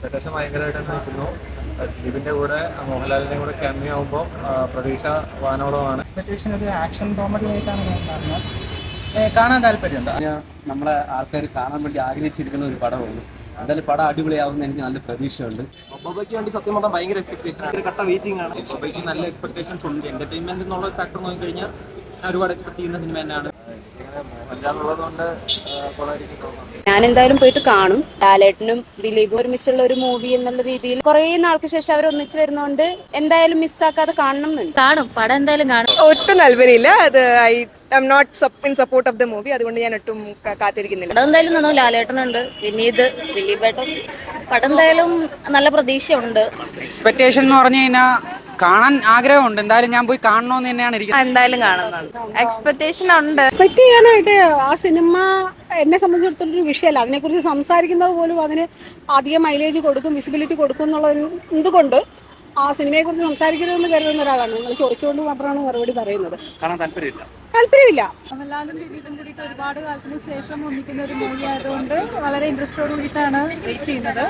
Expectation ഭയങ്കരമായിട്ട് തന്നെ നിൽക്കുന്നു. ദിലീപിന്റെ കൂടെ മോഹൻലാലിന്റെ കൂടെ ക്യാമിയോ ആകുമ്പോൾ പ്രതീക്ഷ വാനോളമാണ്. എക്സ്പെക്ടേഷൻ ഒരു ആക്ഷൻ കോമഡി ആയിട്ടാണ് ഞാൻ കാണുന്നത്. കാണാൻ താല്പര്യമുണ്ട്. നമ്മളെ ആൾക്കാർ കാണാൻ വേണ്ടി ആഗ്രഹിച്ചിരിക്കുന്ന ഒരു പടമാണ്. എന്തായാലും പടം അടിപൊളിയാവുന്ന എനിക്ക് നല്ല പ്രതീക്ഷയുണ്ട്. ബൊബയ്ക്ക് വേണ്ടി സത്യം പറഞ്ഞാൽ ഭയങ്കര എക്സ്പെക്ടേഷൻ, ഭയങ്കര കട്ട വെയിറ്റിംഗ് ആണ്. ബൊബയ്ക്ക് നല്ല എക്സ്പെക്ടേഷൻസ് ഉണ്ട്. എന്റർടൈൻമെന്റ് എന്നുള്ള ഫാക്ടർ നോക്കിക്കഴിഞ്ഞാൽ ഞാൻ ഒരുപാട് എക്സ്പെക്ട് ചെയ്യുന്ന സിനിമ തന്നെയാണ്. മോഹൻലാൽ ഉള്ളതുകൊണ്ട് കൊള്ളായിരിക്കും തോന്നുന്നു. ഞാൻ എന്തായാലും പോയിട്ട് കാണും. ലാലേട്ടനും ദിലീപും ഒരുമിച്ചുള്ള ഒരു മൂവി എന്നുള്ള രീതിയിൽ കുറെ നാൾക്ക് ശേഷം അവർ ഒന്നിച്ച് വരുന്നോണ്ട് എന്തായാലും മിസ്സാക്കാതെ കാണണം എന്നുണ്ട്. കാണും, പടം എന്തായാലും കാണും. ഒട്ടും താല്പര്യമില്ല. അത് I'm not in support of the movie. അതുകൊണ്ട് ഞാൻ ഒട്ടും കാത്തിരിക്കുന്നില്ല. പടം എന്തായാലും നന്നു. ലാലേട്ടനുണ്ട്, വിനീത്, ദിലീപേട്ടൻ. പടം എന്തായാലും നല്ല പ്രതീക്ഷയുണ്ട്. എക്സ്പെക്ടേഷൻ എന്ന് പറഞ്ഞു കഴിഞ്ഞാൽ കാണാൻ ആഗ്രഹമുണ്ട്. എന്തായാലും ഞാൻ പോയി കാണണമെന്ന് തന്നെയാണ് ഇരിക്കുന്നത്. എന്തായാലും കാണുന്നുണ്ട്. എക്സ്പെക്ടേഷൻ ഉണ്ട്. എക്സ്പെക്ട് ചെയ്യാനായിട്ട് ആ സിനിമ എന്നെ സംബന്ധിച്ചിടത്തോളം ഒരു വിഷയമല്ല. അതിനെക്കുറിച്ച് സംസാരിക്കുന്നത് പോലും അതിന് അധികം മൈലേജ് കൊടുക്കും, വിസിബിലിറ്റി കൊടുക്കും എന്നുള്ളത് എന്തുകൊണ്ട് ആ സിനിമയെക്കുറിച്ച് സംസാരിക്കരുതെന്ന് കരുതുന്ന ഒരാളാണ്. നിങ്ങൾ ചോദിച്ചുകൊണ്ട് മാത്രമാണ് മറുപടി പറയുന്നത്. കാണാൻ താല്പര്യമില്ല. മോഹൻലാലും ദിലീപും കൂടിയിട്ട് ഒരുപാട് കാലത്തിന് ശേഷം ഒന്നിക്കുന്ന ഒരു മൂവി ആയതുകൊണ്ട് വളരെ ഇൻട്രസ്റ്റോട് കൂടിയിട്ടാണ് വെയിറ്റ് ചെയ്യുന്നത്.